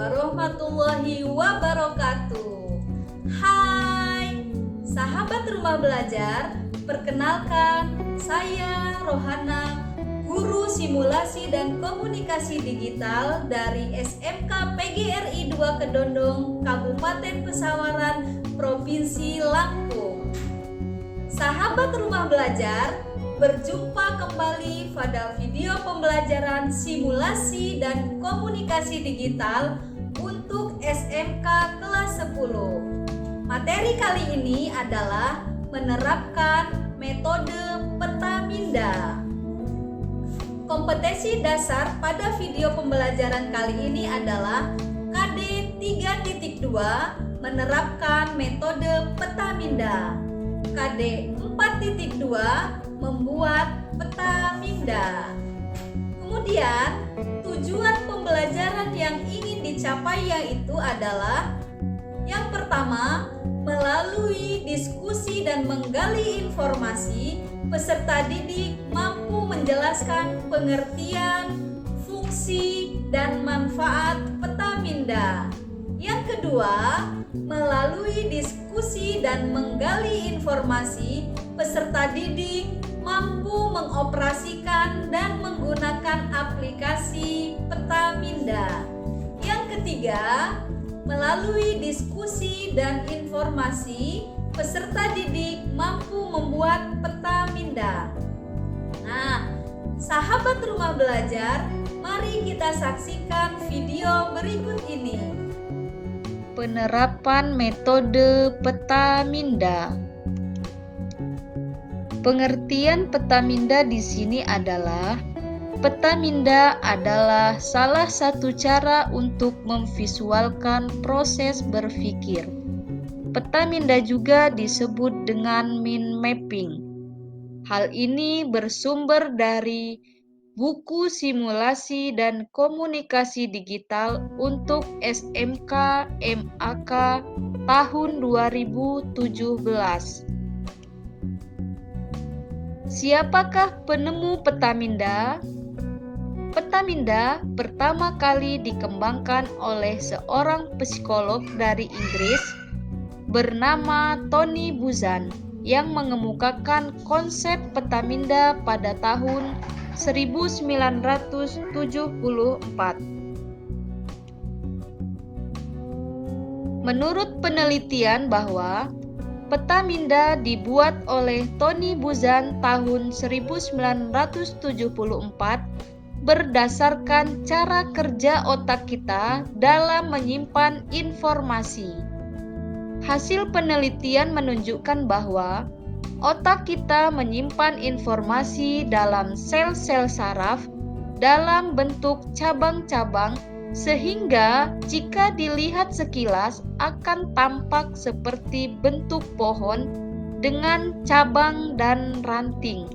warahmatullahi wabarakatuh. Hai, sahabat rumah belajar. Perkenalkan, saya Rohana, guru simulasi dan komunikasi digital dari SMK PGRI 2 Kedondong, Kabupaten Pesawaran, Provinsi Lampung. Sahabat rumah belajar, berjumpa kembali pada video pembelajaran simulasi dan komunikasi digital untuk SMK kelas 10. Materi kali ini adalah menerapkan metode peta minda. Kompetensi dasar pada video pembelajaran kali ini adalah KD 3.2 menerapkan metode peta minda. KD 4.2 membuat peta minda. Kemudian, tujuan pembelajaran yang ingin dicapai yaitu adalah yang pertama, melalui diskusi dan menggali informasi, peserta didik mampu menjelaskan pengertian, fungsi, dan manfaat peta minda. Yang kedua, melalui diskusi dan menggali informasi, peserta didik mampu mengoperasikan dan menggunakan aplikasi peta minda. Yang ketiga, melalui diskusi dan informasi, peserta didik mampu membuat peta minda. Nah, sahabat rumah belajar, mari kita saksikan video berikut ini. Penerapan metode peta minda. Pengertian peta minda di sini adalah peta minda adalah salah satu cara untuk memvisualkan proses berpikir. Peta minda juga disebut dengan mind mapping. Hal ini bersumber dari buku simulasi dan komunikasi digital untuk SMK MAK tahun 2017. Siapakah penemu peta minda? Peta minda pertama kali dikembangkan oleh seorang psikolog dari Inggris bernama Tony Buzan yang mengemukakan konsep peta minda pada tahun 1974. Menurut penelitian bahwa peta minda dibuat oleh Tony Buzan tahun 1974 berdasarkan cara kerja otak kita dalam menyimpan informasi. Hasil penelitian menunjukkan bahwa otak kita menyimpan informasi dalam sel-sel saraf dalam bentuk cabang-cabang sehingga jika dilihat sekilas akan tampak seperti bentuk pohon dengan cabang dan ranting.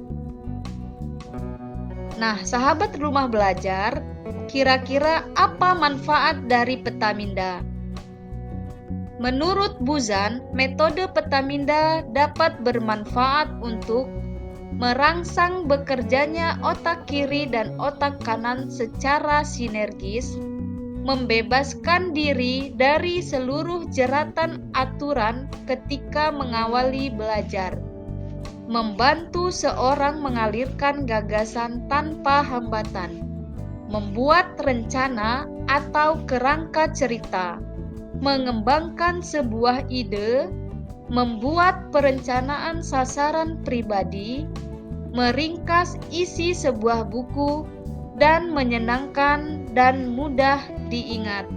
Nah, sahabat rumah belajar, kira-kira apa manfaat dari peta minda? Menurut Buzan, metode peta minda dapat bermanfaat untuk merangsang bekerjanya otak kiri dan otak kanan secara sinergis, membebaskan diri dari seluruh jeratan aturan ketika mengawali belajar, membantu seorang mengalirkan gagasan tanpa hambatan, membuat rencana atau kerangka cerita, mengembangkan sebuah ide, membuat perencanaan sasaran pribadi, meringkas isi sebuah buku, dan menyenangkan dan mudah diingat.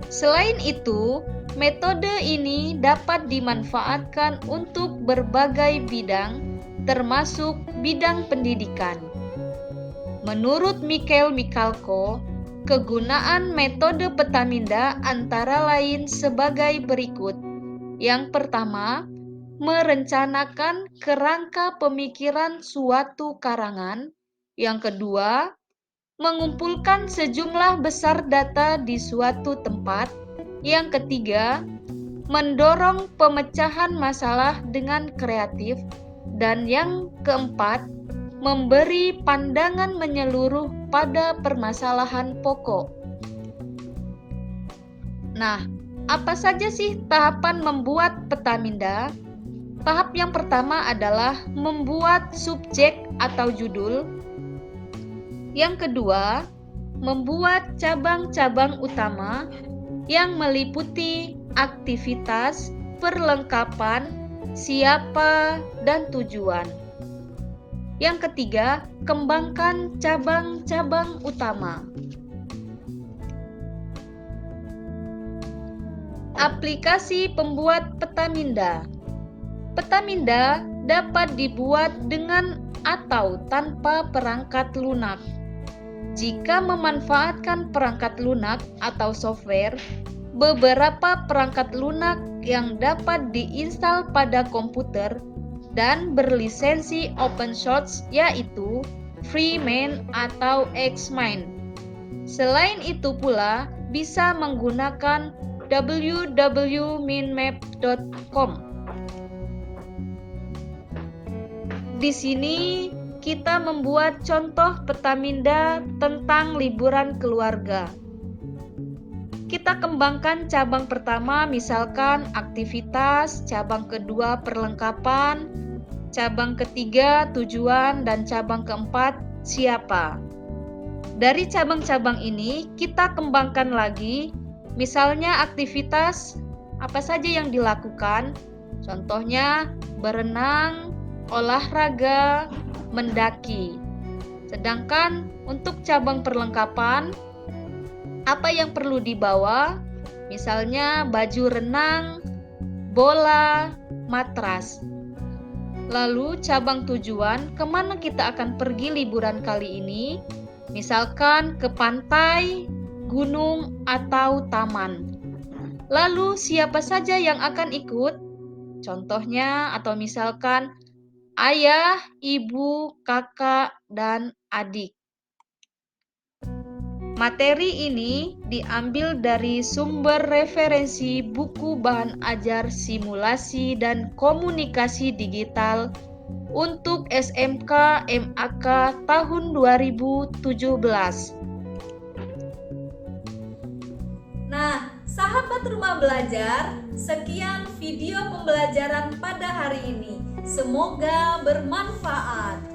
Selain itu, metode ini dapat dimanfaatkan untuk berbagai bidang, termasuk bidang pendidikan. Menurut Mikhail Michalko, kegunaan metode peta minda antara lain sebagai berikut. Yang pertama, merencanakan kerangka pemikiran suatu karangan. Yang kedua, mengumpulkan sejumlah besar data di suatu tempat. Yang ketiga, mendorong pemecahan masalah dengan kreatif. Dan yang keempat, memberi pandangan menyeluruh pada permasalahan pokok. Nah, apa saja sih tahapan membuat peta minda? Tahap yang pertama adalah membuat subjek atau judul. Yang kedua, membuat cabang-cabang utama yang meliputi aktivitas, perlengkapan, siapa, dan tujuan. Yang ketiga, kembangkan cabang-cabang utama. Aplikasi pembuat peta minda. Peta minda dapat dibuat dengan atau tanpa perangkat lunak. Jika memanfaatkan perangkat lunak atau software, beberapa perangkat lunak yang dapat diinstal pada komputer dan berlisensi open source yaitu Freeman atau Xmind. Selain itu pula bisa menggunakan www.minmap.com. Di sini kita membuat contoh peta minda tentang liburan keluarga. Kita kembangkan cabang pertama misalkan aktivitas, cabang kedua perlengkapan, cabang ketiga tujuan, dan cabang keempat siapa. Dari cabang-cabang ini kita kembangkan lagi, misalnya aktivitas apa saja yang dilakukan, contohnya berenang, olahraga, mendaki. Sedangkan untuk cabang perlengkapan, apa yang perlu dibawa? Misalnya baju renang, bola, matras. Lalu cabang tujuan, kemana kita akan pergi liburan kali ini? Misalkan ke pantai, gunung, atau taman. Lalu siapa saja yang akan ikut? Contohnya atau misalkan ayah, ibu, kakak, dan adik. Materi ini diambil dari sumber referensi buku bahan ajar simulasi dan komunikasi digital untuk SMK MAK tahun 2017. Nah, sahabat rumah belajar, sekian video pembelajaran pada hari ini. Semoga bermanfaat.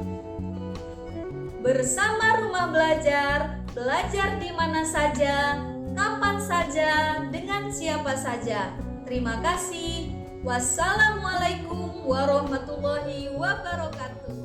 Bersama Rumah Belajar, belajar di mana saja, kapan saja, dengan siapa saja. Terima kasih. Wassalamualaikum warahmatullahi wabarakatuh.